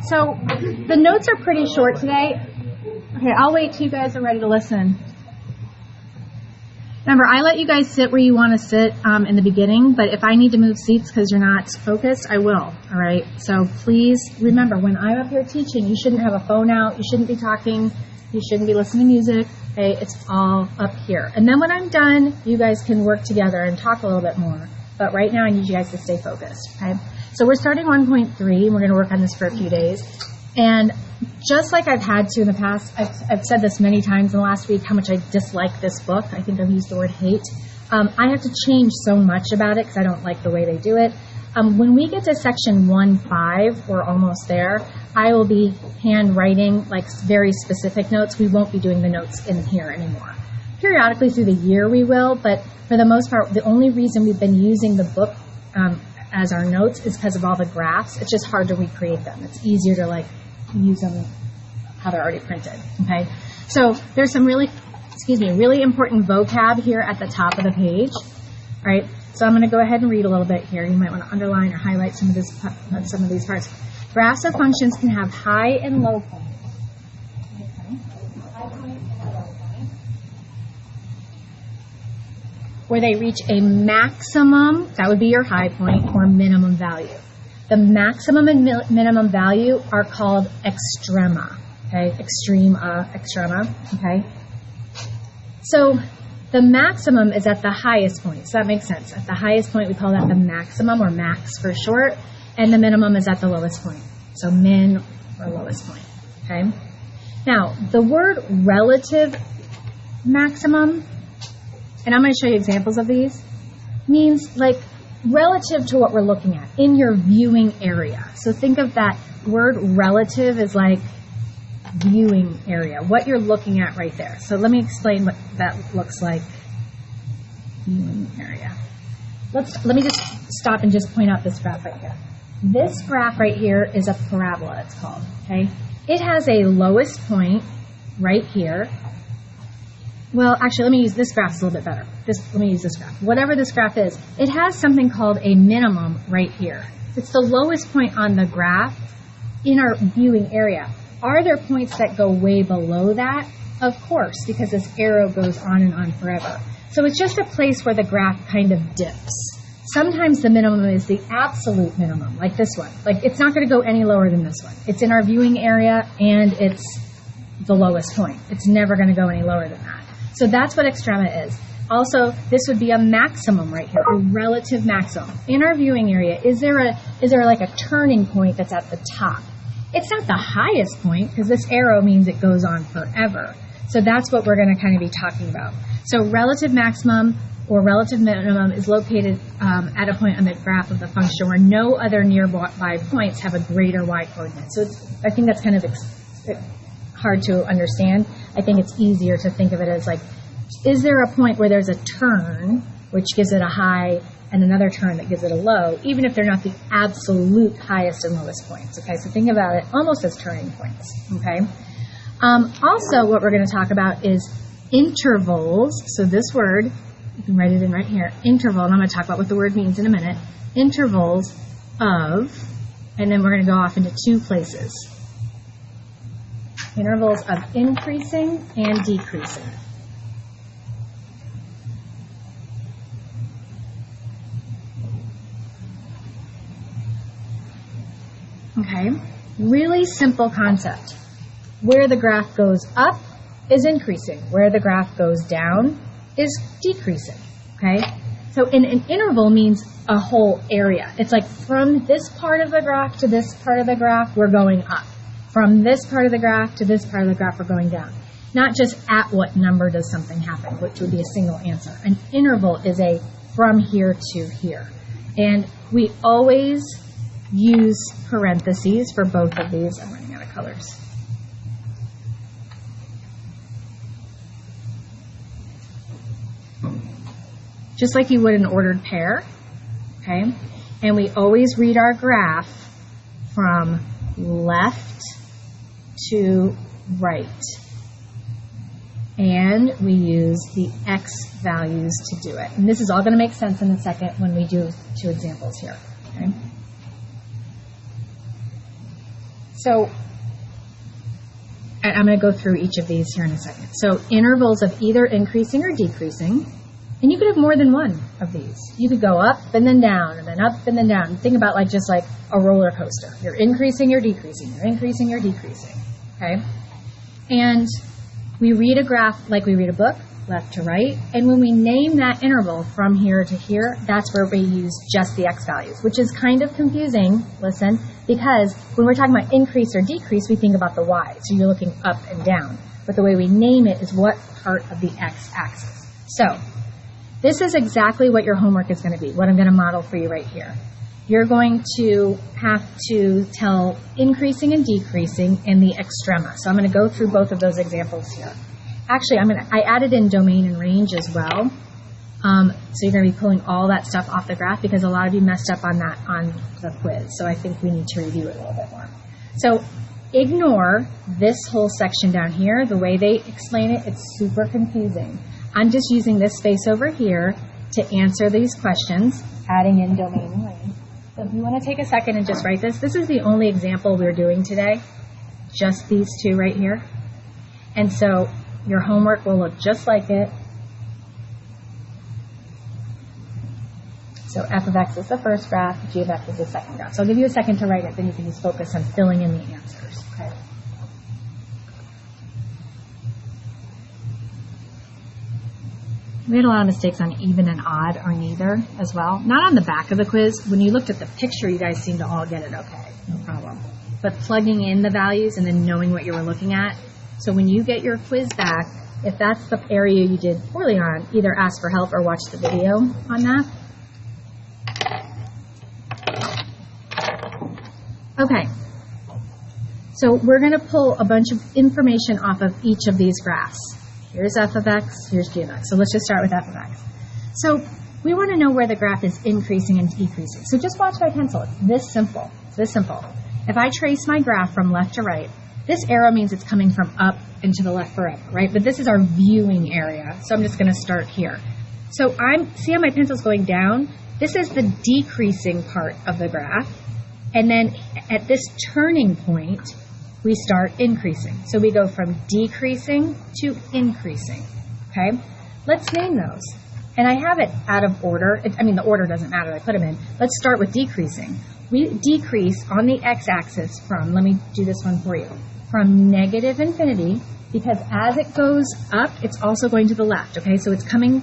So the notes are pretty short today. Okay, I'll wait till you guys are ready to listen. Remember, I let you guys sit where you want to sit in the beginning, but if I need to move seats because you're not focused, I will, all right? So please remember, when I'm up here teaching, you shouldn't have a phone out, you shouldn't be talking, you shouldn't be listening to music, okay? It's all up here. And then when I'm done, you guys can work together and talk a little bit more. But right now, I need you guys to stay focused, okay? So we're starting 1.3, and we're going to work on this for a few days. And just like I've had to in the past, I've said this many times in the last week, how much I dislike this book. I think I've used the word hate. I have to change so much about it because I don't like the way they do it. When we get to section 1.5, we're almost there, I will be handwriting like very specific notes. We won't be doing the notes in here anymore. Periodically through the year we will, but for the most part, the only reason we've been using the book as our notes is because of all the graphs. It's just hard to recreate them. It's easier to like use them how they're already printed, okay? So there's some really important vocab here at the top of the page, all right? So I'm going to go ahead and read a little bit here. You might want to underline or highlight some of these parts. Graphs of functions can have high and low points. Where they reach a maximum, that would be your high point, or minimum value. The maximum and minimum value are called extrema, okay? Extrema, okay? So the maximum is at the highest point, so that makes sense. At the highest point, we call that the maximum, or max for short, and the minimum is at the lowest point, so min or lowest point, okay? Now, the word relative maximum, and I'm going to show you examples of these, means like relative to what we're looking at in your viewing area. So think of that word relative as like viewing area, what you're looking at right there. So let me explain what that looks like. Viewing area. Let me just stop and just point out this graph right here. This graph right here is a parabola, it's called, okay? It has a lowest point right here. Well, actually, let me use this graph. It's a little bit better. Let me use this graph. Whatever this graph is, it has something called a minimum right here. It's the lowest point on the graph in our viewing area. Are there points that go way below that? Of course, because this arrow goes on and on forever. So it's just a place where the graph kind of dips. Sometimes the minimum is the absolute minimum, like this one. Like, it's not going to go any lower than this one. It's in our viewing area, and it's the lowest point. It's never going to go any lower than that. So that's what extrema is. Also, this would be a maximum right here, a relative maximum. In our viewing area, is there like a turning point that's at the top? It's not the highest point, because this arrow means it goes on forever. So that's what we're going to kind of be talking about. So relative maximum or relative minimum is located at a point on the graph of the function where no other nearby points have a greater y-coordinate. So I think that's kind of hard to understand. I think it's easier to think of it as like, is there a point where there's a turn, which gives it a high, and another turn that gives it a low, even if they're not the absolute highest and lowest points, okay? So think about it almost as turning points, okay? Also, what we're going to talk about is intervals. So this word, you can write it in right here, interval, and I'm going to talk about what the word means in a minute. Intervals of, and then we're going to go off into two places. Intervals of increasing and decreasing. Okay, really simple concept. Where the graph goes up is increasing. Where the graph goes down is decreasing, okay? So an interval means a whole area. It's like from this part of the graph to this part of the graph, we're going up. From this part of the graph to this part of the graph, we're going down. Not just at what number does something happen, which would be a single answer. An interval is a from here to here. And we always use parentheses for both of these. I'm running out of colors. Just like you would an ordered pair, okay? And we always read our graph from left to right. And we use the x values to do it. And this is all going to make sense in a second when we do two examples here, okay? So I'm going to go through each of these here in a second. So intervals of either increasing or decreasing. And you could have more than one of these. You could go up and then down, and then up and then down. Think about like just like a roller coaster. You're increasing, you're decreasing, you're increasing, you're decreasing. Okay? And we read a graph like we read a book, left to right. And when we name that interval from here to here, that's where we use just the x values, which is kind of confusing, listen, because when we're talking about increase or decrease, we think about the y. So you're looking up and down. But the way we name it is what part of the x-axis. So this is exactly what your homework is going to be, what I'm going to model for you right here. You're going to have to tell increasing and decreasing in the extrema. So I'm going to go through both of those examples here. Actually, I added in domain and range as well. So you're going to be pulling all that stuff off the graph because a lot of you messed up on that on the quiz. So I think we need to review it a little bit more. So ignore this whole section down here. The way they explain it, it's super confusing. I'm just using this space over here to answer these questions, adding in domain and range. So if you want to take a second and just write this, this is the only example we're doing today, just these two right here. And so your homework will look just like it. So f of x is the first graph, g of x is the second graph. So I'll give you a second to write it, then you can just focus on filling in the answers. Okay. We had a lot of mistakes on even and odd or neither as well. Not on the back of the quiz. When you looked at the picture, you guys seemed to all get it okay. No problem. But plugging in the values and then knowing what you were looking at. So when you get your quiz back, if that's the area you did poorly on, either ask for help or watch the video on that. Okay. So we're going to pull a bunch of information off of each of these graphs. Here's f of x, here's g of x. So let's just start with f of x. So we want to know where the graph is increasing and decreasing. So just watch my pencil. It's this simple. It's this simple. If I trace my graph from left to right, this arrow means it's coming from up and to the left forever, right? But this is our viewing area. So I'm just going to start here. So see how my pencil's going down? This is the decreasing part of the graph. And then at this turning point, we start increasing. So we go from decreasing to increasing, okay? Let's name those. And I have it out of order. The order doesn't matter. I put them in. Let's start with decreasing. We decrease on the x-axis from, let me do this one for you, from negative infinity, because as it goes up, it's also going to the left, okay? So it's coming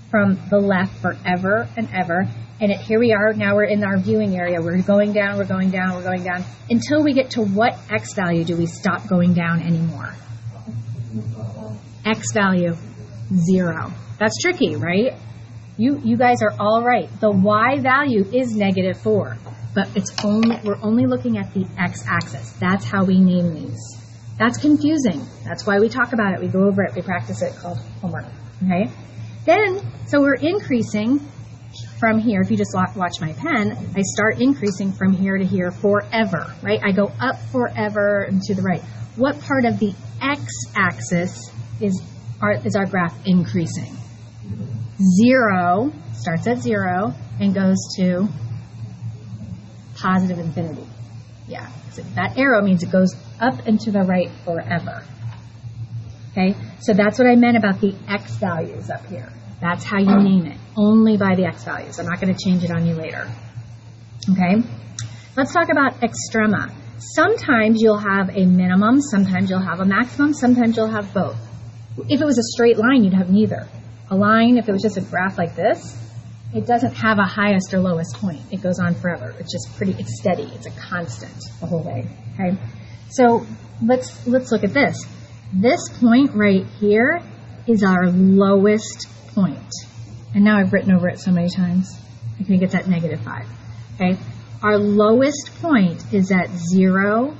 from the left forever and ever. And here we are, now we're in our viewing area. We're going down, we're going down, we're going down, until we get to what x value do we stop going down anymore? X value, 0. That's tricky, right? You guys are all right. The y value is -4, but we're only looking at the x-axis. That's how we name these. That's confusing. That's why we talk about it. We go over it. We practice it, called homework, okay? Then, so we're increasing from here. If you just watch my pen, I start increasing from here to here forever, right? I go up forever and to the right. What part of the x-axis is our graph increasing? 0, starts at 0 and goes to positive infinity. Yeah, so that arrow means it goes up and to the right forever. Okay, so that's what I meant about the x values up here. That's how you name it, only by the x values. I'm not going to change it on you later. Okay, let's talk about extrema. Sometimes you'll have a minimum, sometimes you'll have a maximum, sometimes you'll have both. If it was a straight line, you'd have neither. A line, if it was just a graph like this, it doesn't have a highest or lowest point. It goes on forever. It's just it's steady. It's a constant the whole way. Okay, so let's look at this. This point right here is our lowest point. And now I've written over it so many times. I think it's at -5. Okay, our lowest point is at 0,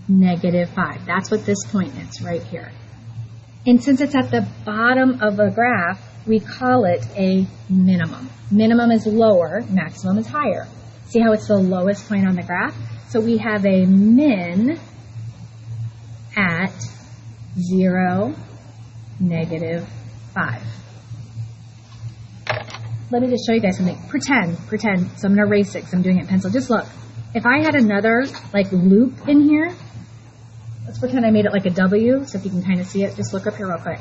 -5. That's what this point is right here. And since it's at the bottom of a graph, we call it a minimum. Minimum is lower, maximum is higher. See how it's the lowest point on the graph? So we have a min at 0, -5. Let me just show you guys something. Pretend. So I'm going to erase it because I'm doing it in pencil. Just look. If I had another loop in here, let's pretend I made it like a W, so if you can kind of see it, just look up here real quick.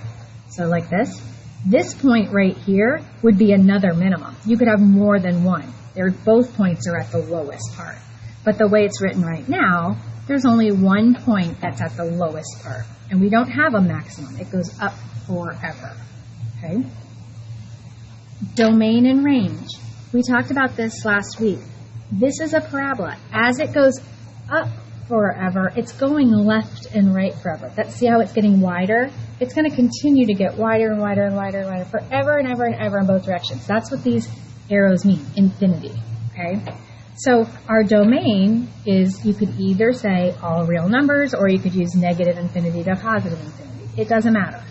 So like this. This point right here would be another minimum. You could have more than one. Both points are at the lowest part. But the way it's written right now, there's only one point that's at the lowest part. And we don't have a maximum. It goes up forever. Okay? Domain and range. We talked about this last week. This is a parabola. As it goes up forever, it's going left and right forever. See how it's getting wider? It's going to continue to get wider and wider and wider and wider forever and ever and ever in both directions. That's what these arrows mean, infinity. Okay? So our domain is, you could either say all real numbers, or you could use negative infinity to positive infinity. It doesn't matter.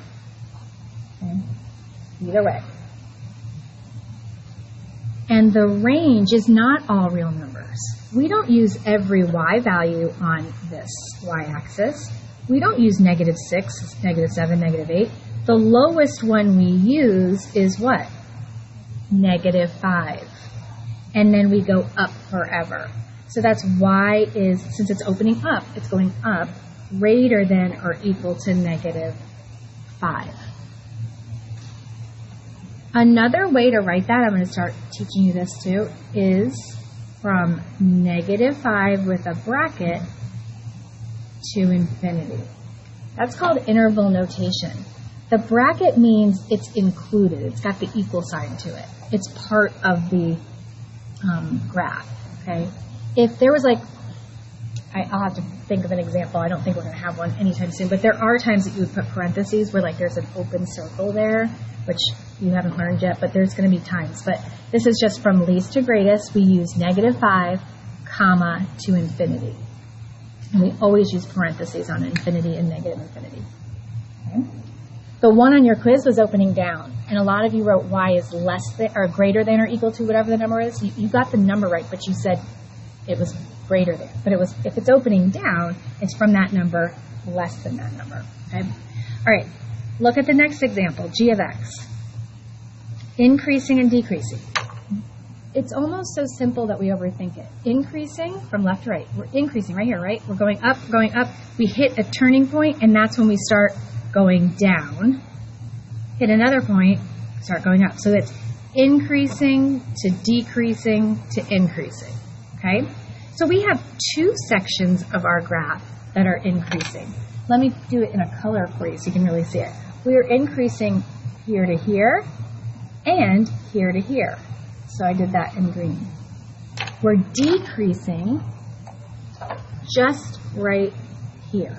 Okay? Either way. And the range is not all real numbers. We don't use every y value on this y-axis. We don't use -6, -7, -8. The lowest one we use is what? -5. And then we go up forever. So that's y is, since it's opening up, it's going up greater than or equal to -5. Another way to write that, I'm going to start teaching you this too, is from -5 with a bracket to infinity. That's called interval notation. The bracket means it's included. It's got the equal sign to it. It's part of the graph, okay? If there was like, I'll have to think of an example. I don't think we're going to have one anytime soon, but there are times that you would put parentheses where like there's an open circle there, which you haven't learned yet, but there's going to be times. But this is just from least to greatest. We use -5, comma, to infinity. And we always use parentheses on infinity and negative infinity. Okay? The one on your quiz was opening down, and a lot of you wrote y is less than or greater than or equal to whatever the number is. You got the number right, but you said it was greater than. But it was, if it's opening down, it's from that number less than that number. Okay? All right, look at the next example, g of x. Increasing and decreasing. It's almost so simple that we overthink it. Increasing from left to right. We're increasing right here, right? We're going up, going up. We hit a turning point, and that's when we start going down. Hit another point, start going up. So it's increasing to decreasing to increasing. Okay? So we have two sections of our graph that are increasing. Let me do it in a color for you so you can really see it. We are increasing here to here and here to here. So I did that in green. We're decreasing just right here.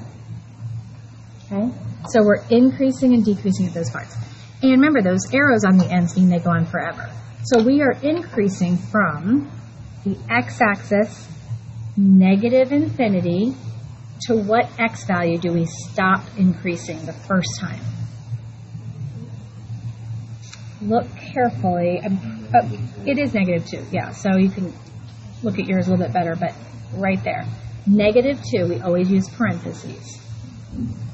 Okay? So we're increasing and decreasing at those parts. And remember, those arrows on the ends mean they go on forever. So we are increasing from the x-axis, negative infinity, to what x value do we stop increasing the first time? Look carefully. It is -2, yeah, so you can look at yours a little bit better, but right there. -2, we always use parentheses.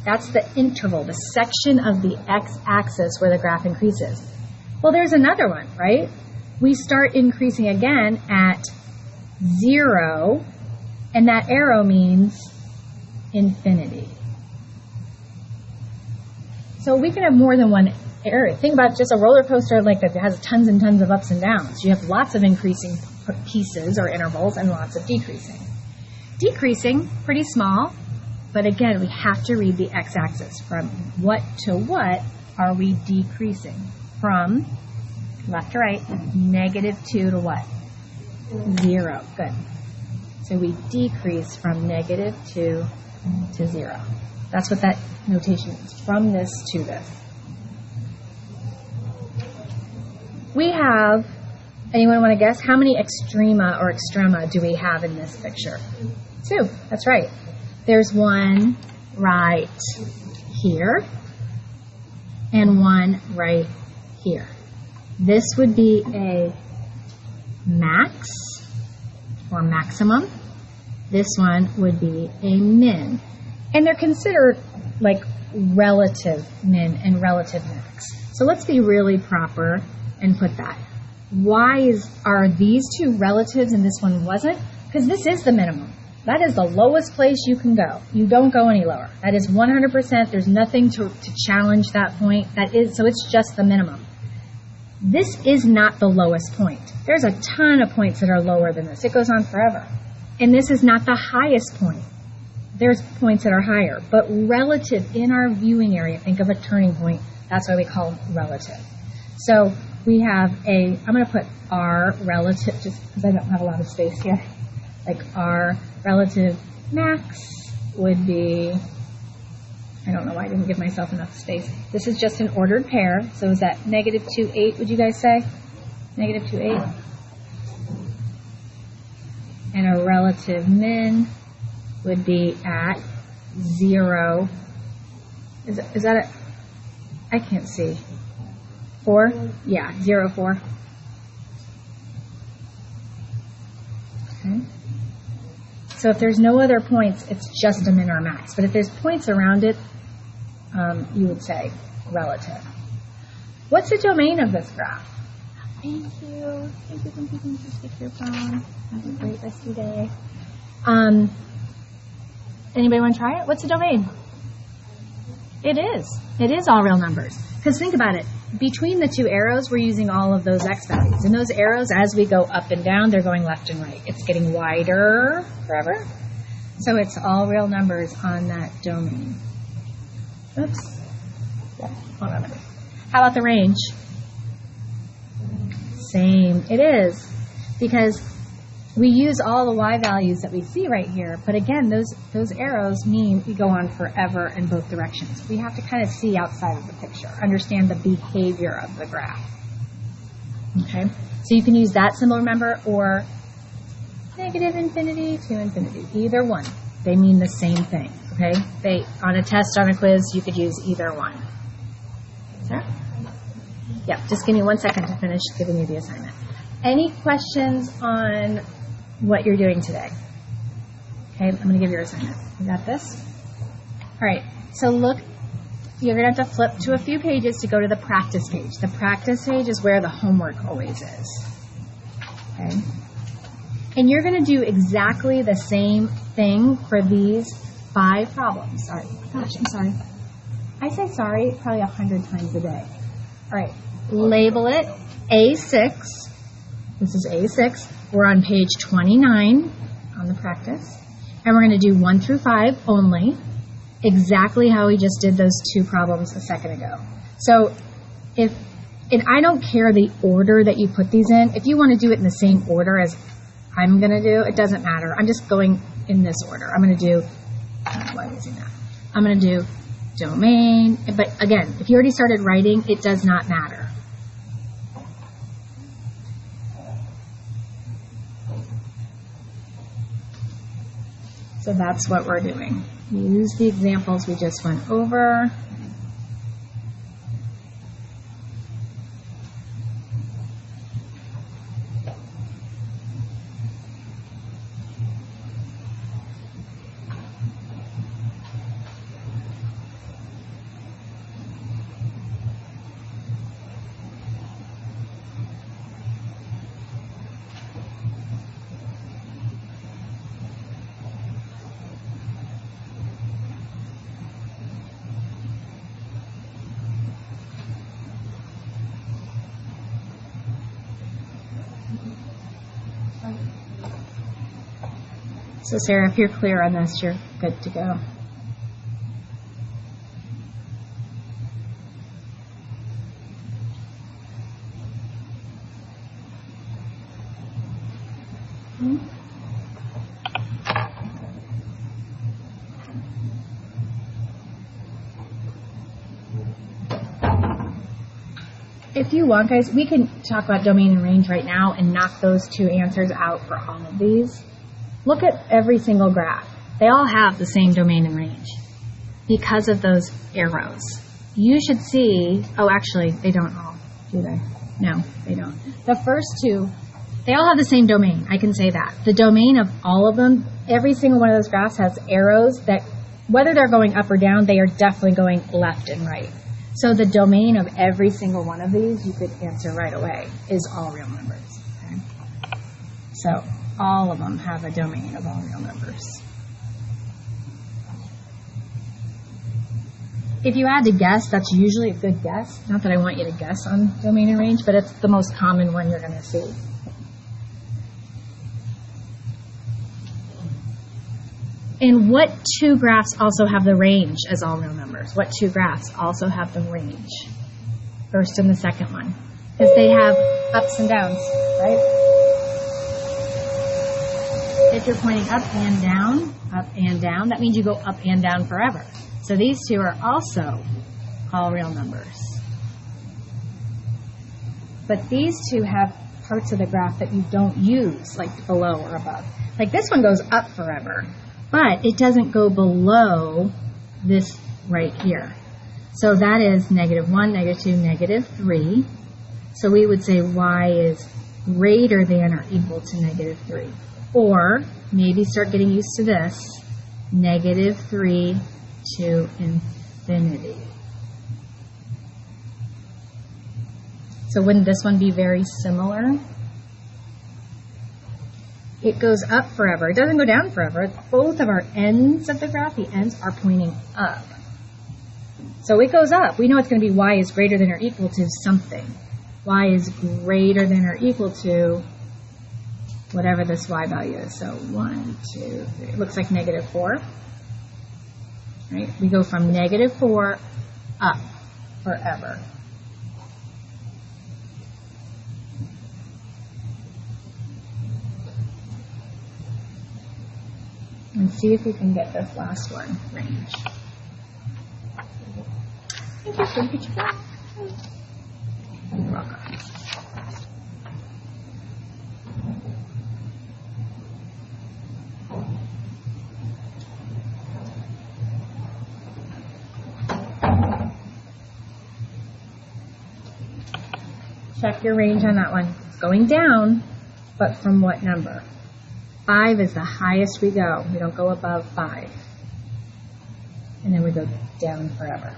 That's the interval, the section of the x-axis where the graph increases. Well, there's another one, right? We start increasing again at 0, and that arrow means infinity. So we can have more than one area. Think about just a roller coaster like that has tons and tons of ups and downs. You have lots of increasing pieces or intervals and lots of decreasing. Decreasing, pretty small, but again, we have to read the x-axis. From what to what are we decreasing? From left to right, -2 to what? 0. Good. So we decrease from -2 to 0. That's what that notation is, from this to this. We have, anyone want to guess, how many extrema or extrema do we have in this picture? 2, that's right. There's one right here and one right here. This would be a max or maximum. This one would be a min. And they're considered like relative min and relative max. So let's be really proper and put that. Why are these two relatives and this one wasn't? Because this is the minimum. That is the lowest place you can go. You don't go any lower. That is 100%. There's nothing to challenge that point. So it's just the minimum. This is not the lowest point. There's a ton of points that are lower than this. It goes on forever. And this is not the highest point. There's points that are higher. But relative in our viewing area, think of a turning point. That's why we call them relative. So we have I'm going to put R relative, just because I don't have a lot of space here. Like R relative max would be, I don't know why I didn't give myself enough space. This is just an ordered pair. So is that negative 2, 8, would you guys say? Negative 2, 8. And a relative min would be at 0. Is that a, I can't see. 4? Yeah, 0, 4. Okay. So if there's no other points, it's just a min or a max. But if there's points around it, you would say relative. What's the domain of this graph? Thank you. Thank you. Stick your phone. Have a great rest of your day. Anybody want to try it? What's the domain? It is. It is all real numbers. Because think about it. Between the two arrows, we're using all of those x values. And those arrows, as we go up and down, they're going left and right. It's getting wider forever. So it's all real numbers on that domain. Oops. Yeah, hold on a minute. How about the range? Same. It is. Because we use all the y values that we see right here. But again, those arrows mean we go on forever in both directions. We have to kind of see outside of the picture, understand the behavior of the graph. Okay? So you can use that symbol, remember, or negative infinity to infinity. Either one. They mean the same thing. Okay? On a test, on a quiz, you could use either one. Sarah? Yeah, just give me 1 second to finish giving you the assignment. Any questions on what you're doing today? Okay, I'm going to give you your assignment. You got this? All right, so look, you're going to have to flip to a few pages to go to the practice page. The practice page is where the homework always is. Okay? And you're going to do exactly the same thing for these 5 problems. Sorry. Gosh, I'm sorry. I say sorry probably 100 times a day. All right, label it A6. This is A6. We're on page 29 on the practice. And we're going to do 1 through 5 only, exactly how we just did those 2 problems a second ago. So and I don't care the order that you put these in. If you want to do it in the same order as I'm going to do, it doesn't matter. I'm just going in this order. I'm going to do, why am I using that? I'm going to do domain. But again, if you already started writing, it does not matter. So that's what we're doing. Use the examples we just went over. So Sarah, if you're clear on this, you're good to go. If you want, guys, we can talk about domain and range right now and knock those 2 answers out for all of these. Look at every single graph. They all have the same domain and range because of those arrows. You should see, oh, actually, they don't all, do they? No, they don't. The first 2, they all have the same domain. I can say that. The domain of all of them, every single one of those graphs has arrows that, whether they're going up or down, they are definitely going left and right. So the domain of every single one of these, you could answer right away, is all real numbers. Okay? So all of them have a domain of all real numbers. If you had to guess, that's usually a good guess. Not that I want you to guess on domain and range, but it's the most common one you're going to see. And what two graphs also have the range as all real numbers? What two graphs also have the range? First and the second one. Because they have ups and downs, right? If you're pointing up and down, that means you go up and down forever. So these two are also all real numbers. But these two have parts of the graph that you don't use, like below or above. Like this one goes up forever, but it doesn't go below this right here. So that is -1, -2, -3. So we would say y is greater than or equal to -3. Or maybe start getting used to this, -3 to infinity. So wouldn't this one be very similar? It goes up forever. It doesn't go down forever. Both of our ends of the graph, the ends are pointing up. So it goes up. We know it's going to be y is greater than or equal to something. Y is greater than or equal to whatever this y value is. So 1, 2, 3. It looks like -4. Right? We go from -4 up forever. And see if we can get this last one, range. Thank you for the picture. You're welcome. Check your range on that one. It's going down, but from what number? 5 is the highest we go. We don't go above 5. And then we go down forever.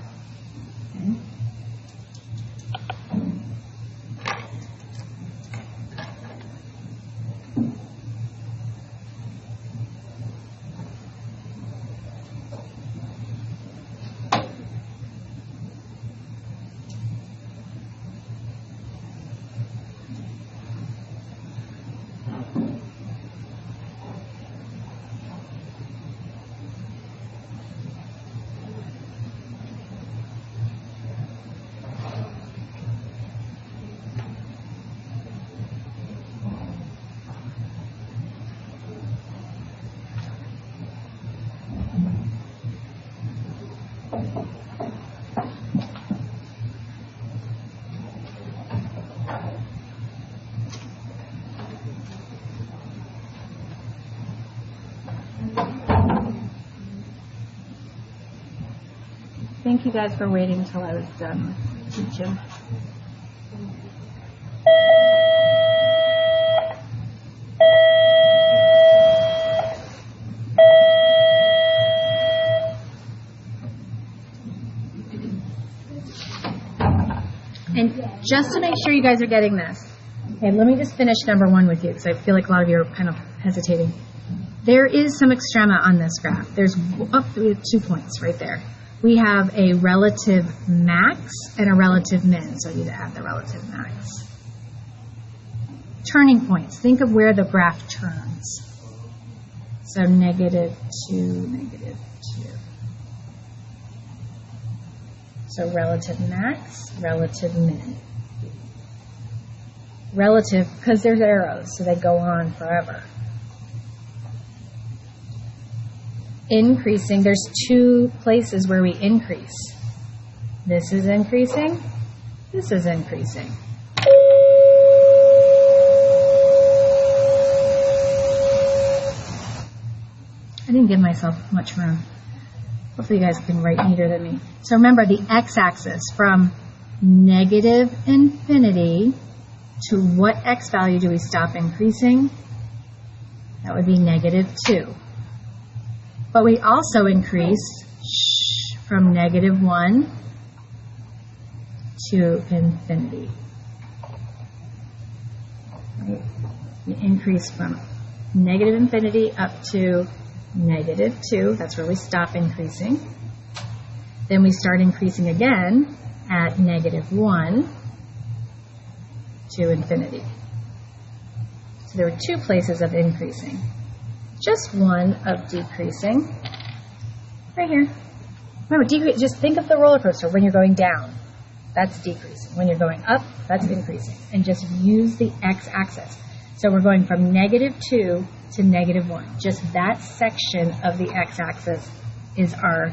Okay. Thank you guys for waiting until I was done teaching. And just to make sure you guys are getting this, okay, let me just finish number 1 with you because I feel like a lot of you are kind of hesitating. There is some extrema on this graph. There's we have 2 points right there. We have a relative max and a relative min, so I need to add the relative max. Turning points. Think of where the graph turns. So -2, -2. So relative max, relative min. Relative, because there's arrows, so they go on forever. Increasing, there's 2 places where we increase. This is increasing, this is increasing. I didn't give myself much room. Hopefully you guys can write neater than me. So remember the x-axis from -infinity to what x value do we stop increasing? That would be -2. But we also increase from -1 to infinity. Right? We increase from negative infinity up to -2. That's where we stop increasing. Then we start increasing again at -1 to infinity. So there were 2 places of increasing. Just one of decreasing. Right here. Remember, just think of the roller coaster when you're going down. That's decreasing. When you're going up, that's increasing. And just use the x-axis. So we're going from -2 to -1. Just that section of the x-axis is our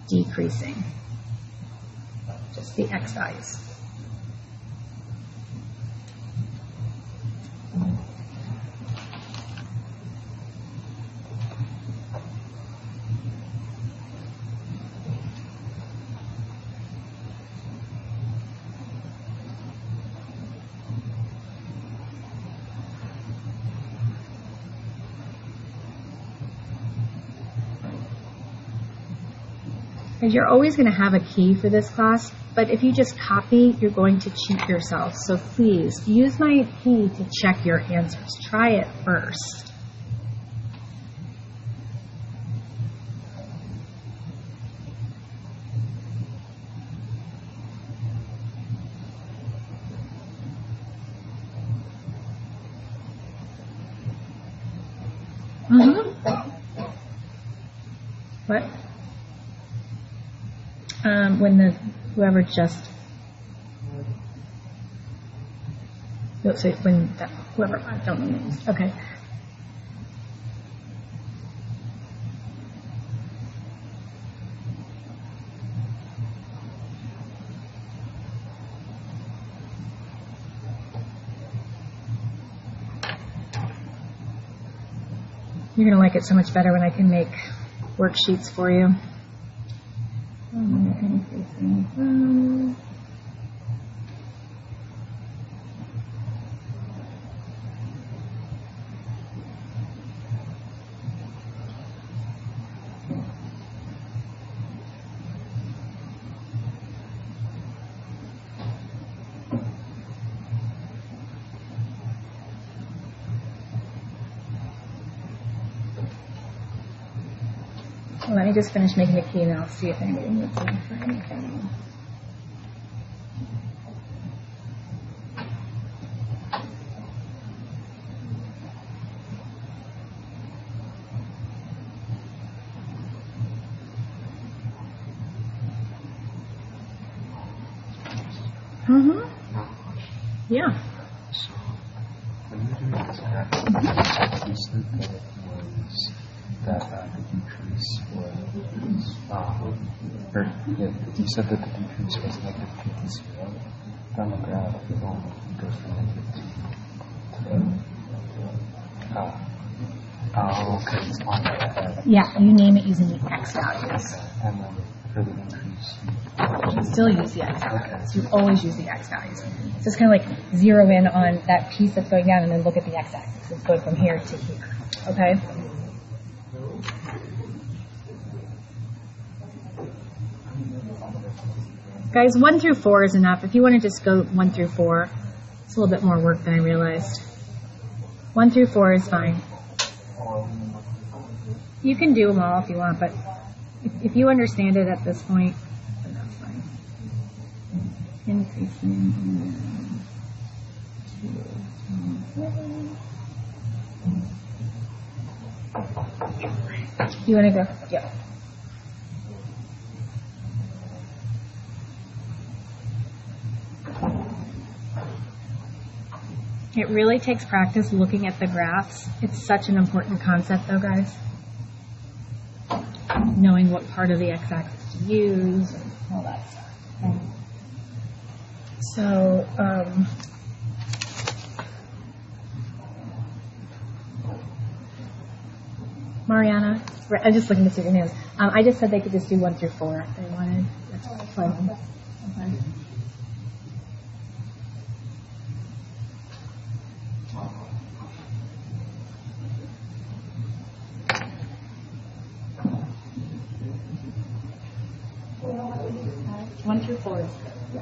decreasing. Just the x values. You're always going to have a key for this class, but if you just copy, you're going to cheat yourself. So please, use my key to check your answers. Try it first. What? When whoever just, so when whoever, I don't know names. Okay. You're going to like it so much better when I can make worksheets for you. Let me just finish making the key and I'll see if anybody needs it for anything. Yeah. So, when you're doing this graph, you said that it was that the decrease was, or you said that the decrease was -2 to 0. On the graph, it only goes from -2 to okay, it's on the Yeah, you name it using the x values. Okay. And then for the increase, You still use the x values. You always use the x values. So it's kind of like zero in on that piece that's going down and then look at the x-axis. It's going from here to here. Okay? Guys, 1 through 4 is enough. If you want to just go 1 through 4, it's a little bit more work than I realized. 1 through 4 is fine. You can do them all if you want, but if you understand it at this point, then that's fine. Increasing. You want to go? Yeah. It really takes practice looking at the graphs. It's such an important concept though, guys. Knowing what part of the x-axis to use and all that stuff. Okay. So, Mariana, I'm just looking to see your names. I just said they could just do 1 through 4 if they wanted. That's fine. Okay. One through 4 is good. Yeah.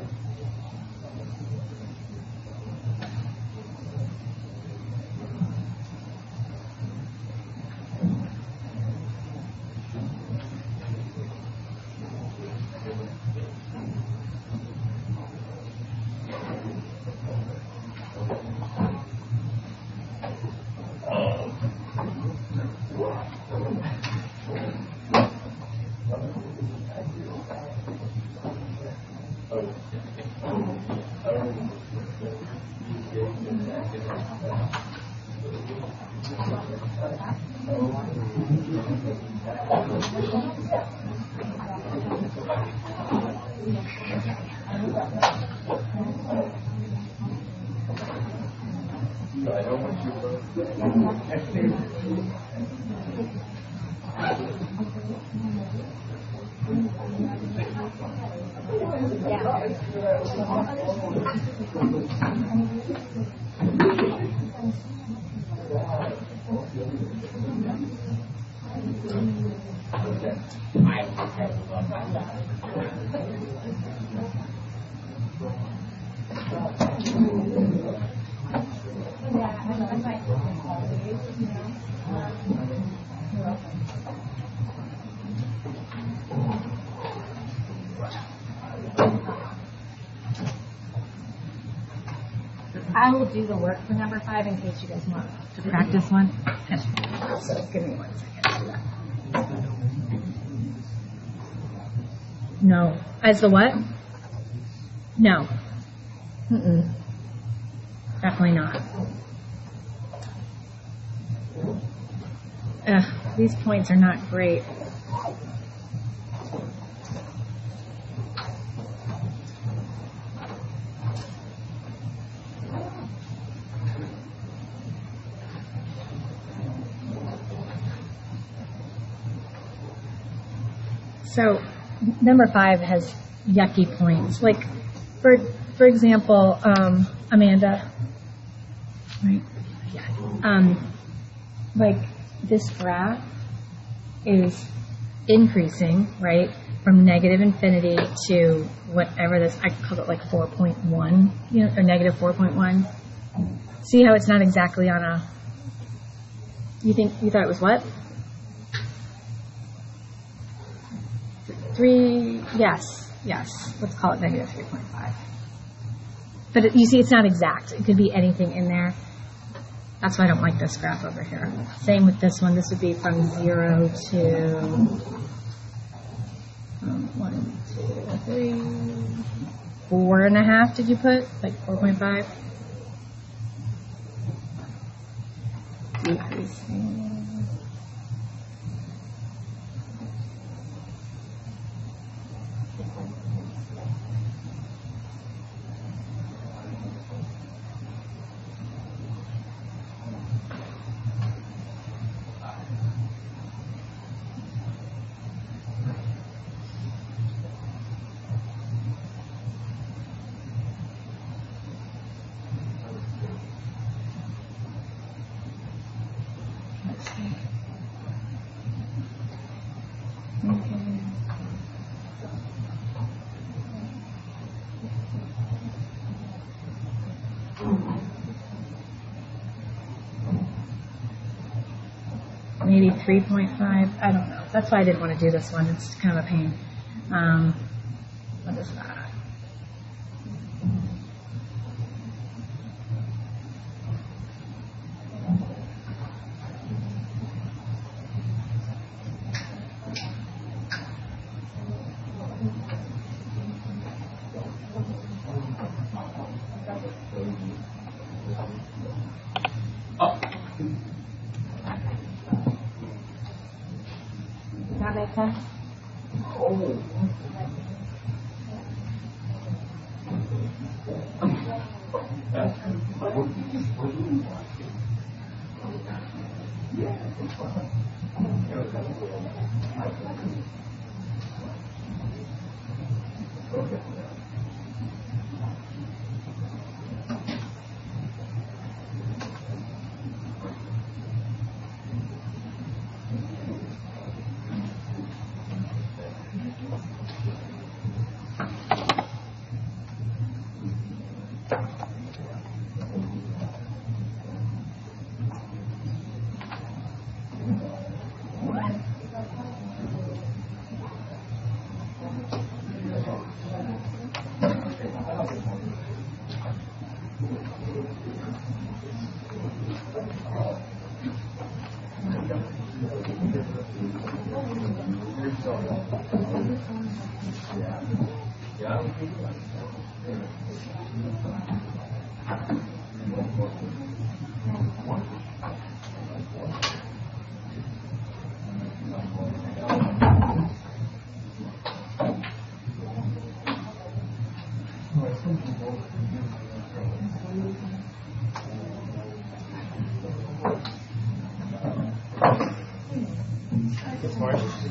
I will do the work for number 5 in case you guys want to practice one. So give me 1 second to do that. No. As the what? No. Definitely not. These points are not great. So number 5 has yucky points. Like, for example, Amanda, right? Yeah. Like this graph is increasing, right, from negative infinity to whatever this, I called it like 4.1, you know, or negative 4.1. See how it's not exactly on a, you thought it was what? 3, yes, let's call it negative 3.5. But you see, it's not exact. It could be anything in there. That's why I don't like this graph over here. Same with this one. This would be from 0 to 1, 2, 3, 4.5. Did you put like 4.5? Decreasing. Maybe 3.5. I don't know. That's why I didn't want to do this one. It's kind of a pain. What is that? Does that make sense?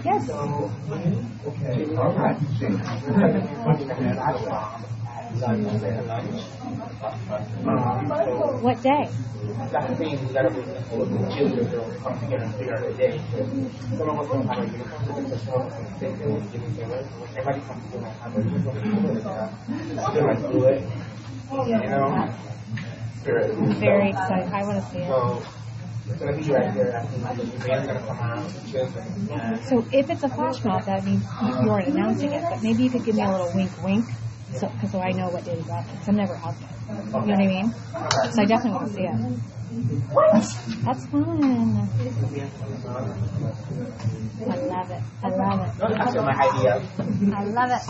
Yes. What day? That's the thing, we gotta be children to come together and figure out the day. Some of us don't have a uniform, everybody comes to have a uniform, still like do it, you know? Spirit. Very excited. I want to see it. So, it's gonna be right there. I think the band's gonna come out, the children. Yeah. So if it's a flash mob, that means you aren't announcing it, but maybe you could give me a little wink wink, so I know what day is up, because I'm never out there. You know what I mean? So I definitely want to see it. That's fun. I love it. I love it. That's my idea. I love it.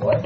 What?